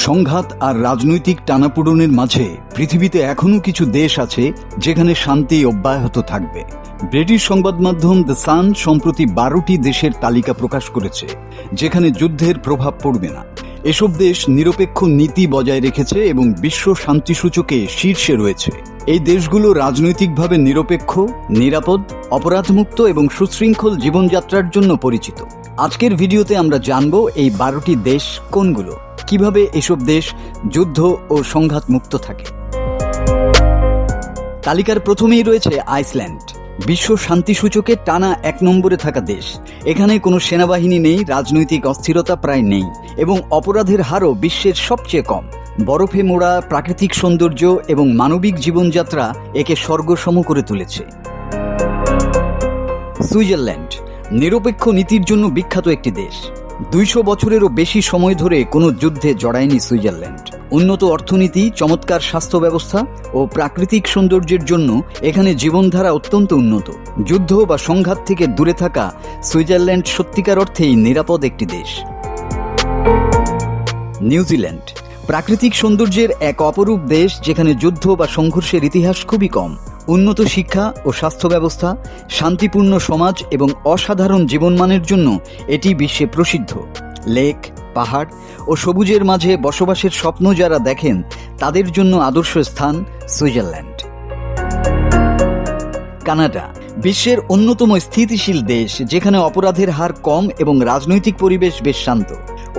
সংঘাত আর রাজনৈতিক টানাপোড়েনের মাঝে পৃথিবীতে এখনও কিছু দেশ আছে যেখানে শান্তি অব্যাহত থাকবে। ব্রিটিশ সংবাদ মাধ্যম দ্য সান সম্প্রতি 12টি দেশের তালিকা প্রকাশ করেছে যেখানে যুদ্ধের প্রভাব পড়বে না। এসব দেশ নিরপেক্ষ নীতি বজায় রেখেছে এবং বিশ্ব শান্তি সূচকে শীর্ষে রয়েছে। এই দেশগুলো রাজনৈতিকভাবে নিরপেক্ষ, নিরাপদ, অপরাধমুক্ত এবং সুশৃঙ্খল জীবনযাত্রার জন্য পরিচিত। আজকের ভিডিওতে আমরা জানব এই 12টি দেশ কোনগুলো, কিভাবে এসব দেশ যুদ্ধ ও সংঘাত মুক্ত থাকে। তালিকার প্রথমেই রয়েছে আইসল্যান্ড। বিশ্ব শান্তি সূচকে টানা 1 নম্বরে থাকা দেশ। এখানে কোনো সেনাবাহিনী নেই, রাজনৈতিক অস্থিরতা প্রায় নেই এবং অপরাধের হারও বিশ্বের সবচেয়ে কম। বরফে মোড়া প্রাকৃতিক সৌন্দর্য এবং মানবিক জীবনযাত্রা একে স্বর্গসম করে তুলেছে। সুইজারল্যান্ড নিরপেক্ষ নীতির জন্য বিখ্যাত একটি দেশ। 200 বছরেরও বেশি সময় ধরে কোনো যুদ্ধে জড়ায়নি সুইজারল্যান্ড। উন্নত অর্থনীতি, চমৎকার স্বাস্থ্য ব্যবস্থা ও প্রাকৃতিক সৌন্দর্যের জন্য এখানে জীবনধারা অত্যন্ত উন্নত। যুদ্ধ বা সংঘাত থেকে দূরে থাকা সুইজারল্যান্ড সত্যিকার অর্থেই নিরাপদ একটি দেশ। নিউজিল্যান্ড প্রাকৃতিক সৌন্দর্যের এক অপরূপ দেশ যেখানে যুদ্ধ বা সংঘর্ষের ইতিহাস খুবই কম। উন্নত শিক্ষা ও স্বাস্থ্য ব্যবস্থা, শান্তিপূর্ণ সমাজ এবং অসাধারণ জীবনমানের জন্য এটি বিশ্বে প্রসিদ্ধ। লেক, পাহাড় ও সবুজের মাঝে বসবাসের স্বপ্ন যারা দেখেন তাদের জন্য আদর্শ স্থান সুইজারল্যান্ড। কানাডা বিশ্বের অন্যতম স্থিতিশীল দেশ যেখানে অপরাধের হার কম এবং রাজনৈতিক পরিবেশ বেশ শান্ত।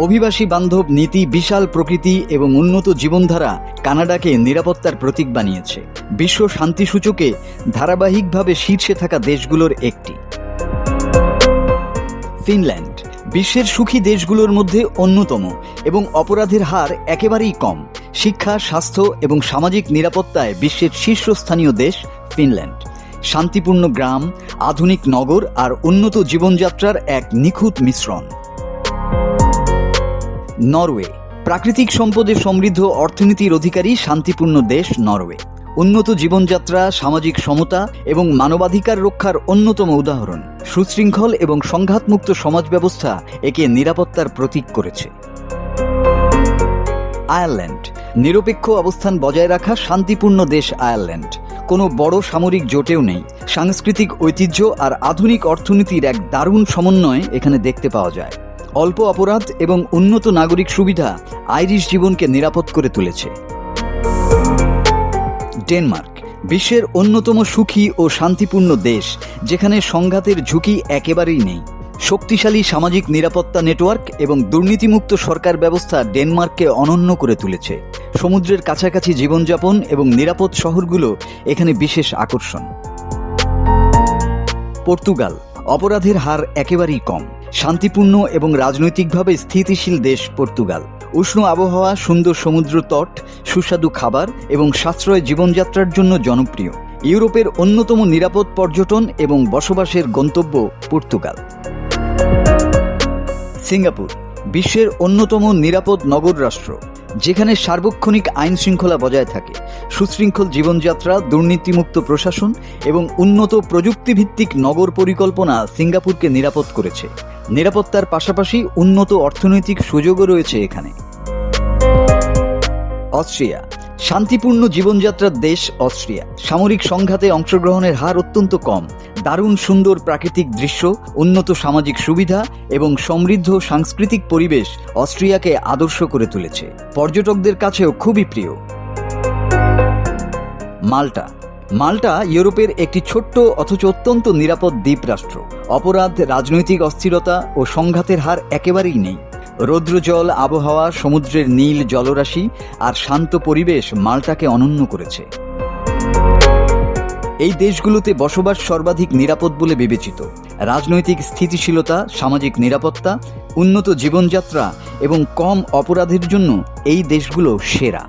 অভিবাসী বান্ধব নীতি, বিশাল প্রকৃতি এবং উন্নত জীবনধারা কানাডাকে নিরাপত্তার প্রতীক বানিয়েছে। বিশ্ব শান্তি সূচকে ধারাবাহিকভাবে শীর্ষে থাকা দেশগুলোর একটি। ফিনল্যান্ড বিশ্বের সুখী দেশগুলোর মধ্যে অন্যতম এবং অপরাধের হার একেবারেই কম। শিক্ষা, স্বাস্থ্য এবং সামাজিক নিরাপত্তায় বিশ্বের শীর্ষস্থানীয় দেশ ফিনল্যান্ড। শান্তিপূর্ণ গ্রাম, আধুনিক নগর আর উন্নত জীবনযাত্রার এক নিখুঁত মিশ্রণ। নরওয়ে প্রাকৃতিক সম্পদে সমৃদ্ধ, অর্থনীতির অধিকারী শান্তিপূর্ণ দেশ নরওয়ে। উন্নত জীবনযাত্রা, সামাজিক সমতা এবং মানবাধিকার রক্ষার অন্যতম উদাহরণ। সুশৃঙ্খল এবং সংঘাতমুক্ত সমাজ ব্যবস্থা একে নিরাপত্তার প্রতীক করেছে। আয়ারল্যান্ড নিরপেক্ষ অবস্থান বজায় রাখা শান্তিপূর্ণ দেশ আয়ারল্যান্ড। কোনো বড় সামরিক জোটেও নেই। সাংস্কৃতিক ঐতিহ্য আর আধুনিক অর্থনীতির এক দারুণ সমন্বয় এখানে দেখতে পাওয়া যায়। অল্প অপরাধ এবং উন্নত নাগরিক সুবিধা আইরিশ জীবনকে নিরাপদ করে তুলেছে। ডেনমার্ক বিশ্বের অন্যতম সুখী ও শান্তিপূর্ণ দেশ যেখানে সংঘাতের ঝুঁকি একেবারেই নেই। শক্তিশালী সামাজিক নিরাপত্তা নেটওয়ার্ক এবং দুর্নীতিমুক্ত সরকার ব্যবস্থা ডেনমার্ককে অনন্য করে তুলেছে। সমুদ্রের কাছাকাছি জীবনযাপন এবং নিরাপদ শহরগুলো এখানে বিশেষ আকর্ষণ। পর্তুগাল অপরাধের হার একেবারেই কম। শান্তিপূর্ণ এবং রাজনৈতিকভাবে স্থিতিশীল দেশ পর্তুগাল। উষ্ণ আবহাওয়া, সুন্দর সমুদ্র তট, সুস্বাদু খাবার এবং সাশ্রয় জীবনযাত্রার জন্য জনপ্রিয়। ইউরোপের অন্যতম নিরাপদ পর্যটন এবং বসবাসের গন্তব্য পর্তুগাল। সিঙ্গাপুর বিশ্বের অন্যতম নিরাপদ নগর রাষ্ট্র যেখানে সার্বক্ষণিক আইন শৃঙ্খলা বজায় থাকে। সুশৃঙ্খল জীবনযাত্রা, দুর্নীতিমুক্ত প্রশাসন এবং উন্নত প্রযুক্তিভিত্তিক নগর পরিকল্পনা সিঙ্গাপুরকে নিরাপদ করেছে। নিরাপত্তার পাশাপাশি উন্নত অর্থনৈতিক সুযোগও রয়েছে এখানে। অস্ট্রিয়া শান্তিপূর্ণ জীবনযাত্রার দেশ অস্ট্রিয়া। সামরিক সংঘাতে অংশগ্রহণের হার অত্যন্ত কম। দারুণ সুন্দর প্রাকৃতিক দৃশ্য, উন্নত সামাজিক সুবিধা এবং সমৃদ্ধ সাংস্কৃতিক পরিবেশ অস্ট্রিয়াকে আদর্শ করে তুলেছে। পর্যটকদের কাছেও খুবই প্রিয়। মাল্টা ইউরোপের একটি ছোট্ট অথচ অত্যন্ত নিরাপদ দ্বীপ রাষ্ট্র। অপরাধ, রাজনৈতিক অস্থিরতা ও সংঘাতের হার একেবারেই নেই। রৌদ্রজল আবহাওয়া, সমুদ্রের নীল জলরাশি আর শান্ত পরিবেশ মাল্টাকে অনন্য করেছে। এই দেশগুলোতে বসবাস সর্বাধিক নিরাপদ বলে বিবেচিত। রাজনৈতিক স্থিতিশীলতা, সামাজিক নিরাপত্তা, উন্নত জীবনযাত্রা এবং কম অপরাধের জন্য এই দেশগুলো সেরা।